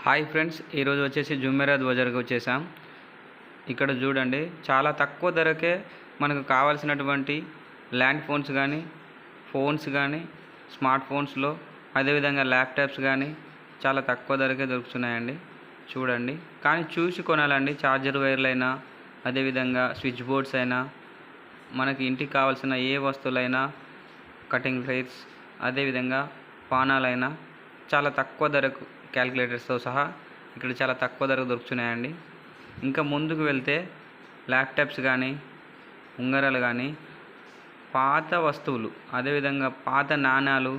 Hi friends, ఈరోజు వచ్చేసి జుమెరాద్ బజార్కి వచ్చేసాం. ఇక్కడ చూడండి, చాలా తక్కువ ధరకే మనకు కావాల్సినటువంటి ల్యాండ్ ఫోన్స్ కానీ స్మార్ట్ ఫోన్స్లో అదేవిధంగా ల్యాప్టాప్స్ కానీ చాలా తక్కువ ధరకే దొరుకుతున్నాయండి. చూడండి, కానీ చూసి కొనాలండి. ఛార్జర్ వైర్లైనా అదేవిధంగా స్విచ్ బోర్డ్స్ అయినా మనకి ఇంటికి కావాల్సిన ఏ వస్తువులైనా కటింగ్ ప్లేట్స్ అదేవిధంగా పానాలైనా చాలా తక్కువ ధరకు క్యాలిక్యులేటర్స్తో సహా ఇక్కడ చాలా తక్కువ ధరకు దొరుకుతున్నాయండి. ఇంకా ముందుకు వెళ్తే ల్యాప్టాప్స్ కానీ ఉంగరాలు కానీ పాత వస్తువులు అదేవిధంగా పాత నాణాలు,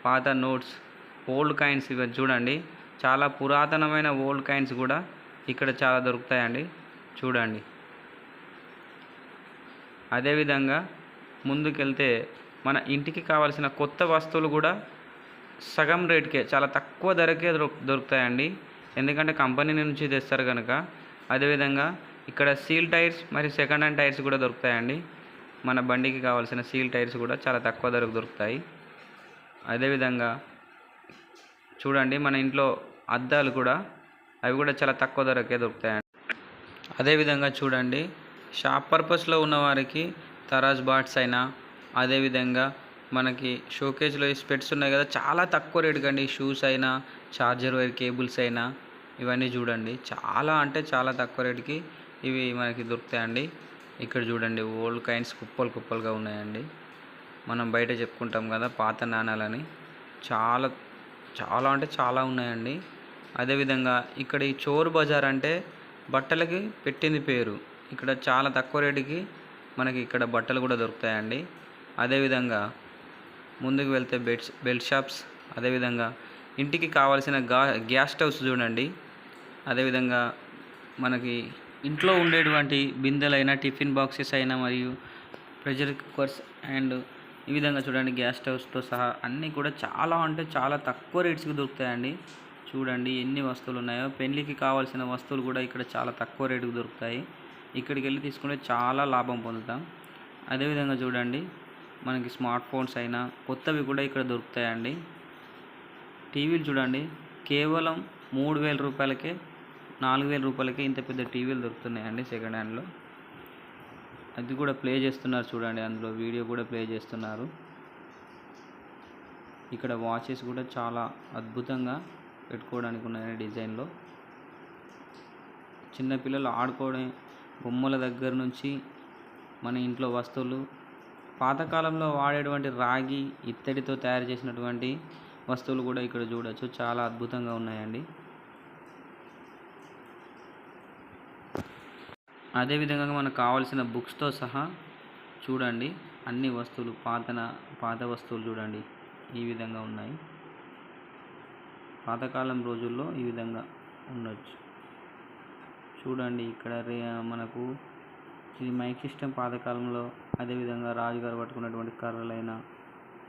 పాత నోట్స్, ఓల్డ్ కాయిన్స్ ఇవి చూడండి. చాలా పురాతనమైన ఓల్డ్ కాయిన్స్ కూడా ఇక్కడ చాలా దొరుకుతాయండి. చూడండి, అదేవిధంగా ముందుకెళ్తే మన ఇంటికి కావాల్సిన కొత్త వస్తువులు కూడా సగం రేట్కే చాలా తక్కువ ధరకే దొరుకుతాయండి. ఎందుకంటే కంపెనీ నుంచి తెస్తారు కనుక. అదేవిధంగా ఇక్కడ సీల్ టైర్స్ మరియు సెకండ్ హ్యాండ్ టైర్స్ కూడా దొరుకుతాయండి. మన బండికి కావాల్సిన సీల్ టైర్స్ కూడా చాలా తక్కువ ధరకు దొరుకుతాయి. అదేవిధంగా చూడండి, మన ఇంట్లో అద్దాలు కూడా అవి కూడా చాలా తక్కువ ధరకే దొరుకుతాయండి. అదేవిధంగా చూడండి, షాప్ పర్పస్లో ఉన్నవారికి తరాజ్ బాట్స్ అయినా అదేవిధంగా మనకి షోకేజ్లో స్పెట్స్ ఉన్నాయి కదా, చాలా తక్కువ రేటుకి అండి. షూస్ అయినా ఛార్జర్ వైర్ కేబుల్స్ అయినా ఇవన్నీ చూడండి, చాలా అంటే చాలా తక్కువ రేటుకి ఇవి మనకి దొరుకుతాయండి. ఇక్కడ చూడండి, ఓల్డ్ కాయిన్స్ కుప్పలు కుప్పలుగా ఉన్నాయండి. మనం బయట చెప్పుకుంటాం కదా పాత నాణాలని, చాలా చాలా అంటే చాలా ఉన్నాయండి. అదేవిధంగా ఇక్కడ ఈ చోర్ బజార్ అంటే బట్టలకి పెట్టింది పేరు. ఇక్కడ చాలా తక్కువ రేటుకి మనకి ఇక్కడ బట్టలు కూడా దొరుకుతాయండి. అదేవిధంగా ముందుకు వెళ్తే బెల్ట్ షాప్స్, అదేవిధంగా ఇంటికి కావాల్సిన గ్యాస్ స్టవ్స్ చూడండి. అదేవిధంగా మనకి ఇంట్లో ఉండేటువంటి బిందెలైనా టిఫిన్ బాక్సెస్ అయినా మరియు ప్రెషర్ కుక్కర్స్ అండ్ ఈ విధంగా చూడండి గ్యాస్ స్టవ్స్తో సహా అన్నీ కూడా చాలా అంటే చాలా తక్కువ రేట్స్కి దొరుకుతాయండి. చూడండి ఎన్ని వస్తువులు ఉన్నాయో. పెళ్ళికి కావాల్సిన వస్తువులు కూడా ఇక్కడ చాలా తక్కువ రేటుకు దొరుకుతాయి. ఇక్కడికి వెళ్ళి తీసుకుంటే చాలా లాభం పొందుతాం. అదేవిధంగా చూడండి, మనకి స్మార్ట్ ఫోన్స్ అయినా కొత్తవి కూడా ఇక్కడ దొరుకుతాయండి. టీవీలు చూడండి, కేవలం 3,000 రూపాయలకే 4,000 రూపాయలకే ఇంత పెద్ద టీవీలు దొరుకుతున్నాయండి సెకండ్ హ్యాండ్లో. అది కూడా ప్లే చేస్తున్నారు చూడండి, అందులో వీడియో కూడా ప్లే చేస్తున్నారు. ఇక్కడ వాచెస్ కూడా చాలా అద్భుతంగా పెట్టుకోవడానికి ఉన్నాయండి డిజైన్లో. చిన్నపిల్లలు ఆడుకోవడం బొమ్మల దగ్గర నుంచి మన ఇంట్లో వస్తువులు, పాతకాలంలో వాడేటువంటి రాగి ఇత్తడితో తయారు చేసినటువంటి వస్తువులు కూడా ఇక్కడ చూడొచ్చు, చాలా అద్భుతంగా ఉన్నాయండి. అదేవిధంగా మనకు కావాల్సిన బుక్స్తో సహా చూడండి అన్ని వస్తువులు, పాత వస్తువులు చూడండి ఈ విధంగా ఉన్నాయి. పాతకాలం రోజుల్లో ఈ విధంగా ఉండొచ్చు. చూడండి, ఇక్కడ మనకు ఇది మైక్ సిస్టమ్ పాతకాలంలో. అదేవిధంగా రాజుగారు పట్టుకున్నటువంటి కర్రలైనా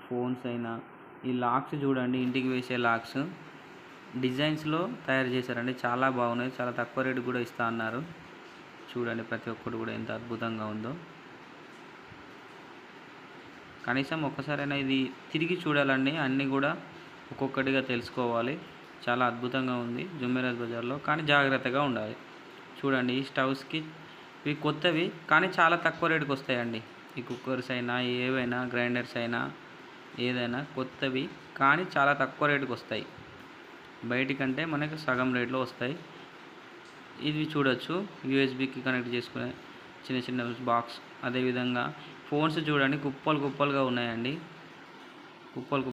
ఫోన్స్ అయినా ఈ లాక్స్ చూడండి, ఇంటికి వేసే లాక్స్ డిజైన్స్లో తయారు చేశారండి. చాలా బాగున్నాయి, చాలా తక్కువ రేటు కూడా ఇస్తా అన్నారు. చూడండి ప్రతి ఒక్కటి కూడా ఎంత అద్భుతంగా ఉందో. కనీసం ఒక్కసారైనా ఇది తిరిగి చూడాలండి, అన్నీ కూడా ఒక్కొక్కటిగా తెలుసుకోవాలి. చాలా అద్భుతంగా ఉంది జుమెరాద్ బజార్లో, కానీ జాగ్రత్తగా ఉండాలి. చూడండి, ఈ స్టవ్స్కి ఇవి కొత్తవి కానీ చాలా తక్కువ రేటుకి వస్తాయండి. ఈ కుక్కర్స్ అయినా ఏవైనా గ్రైండర్స్ అయినా ఏదైనా కొత్తవి కానీ చాలా తక్కువ రేటుకి వస్తాయి. బయటికంటే మనకి సగం రేట్లో వస్తాయి. ఇది చూడొచ్చు, యూఎస్బికి కనెక్ట్ చేసుకునే చిన్న చిన్న బాక్స్. అదేవిధంగా ఫోన్స్ చూడండి, కుప్పలు కుప్పలుగా ఉన్నాయండి. కుప్పలు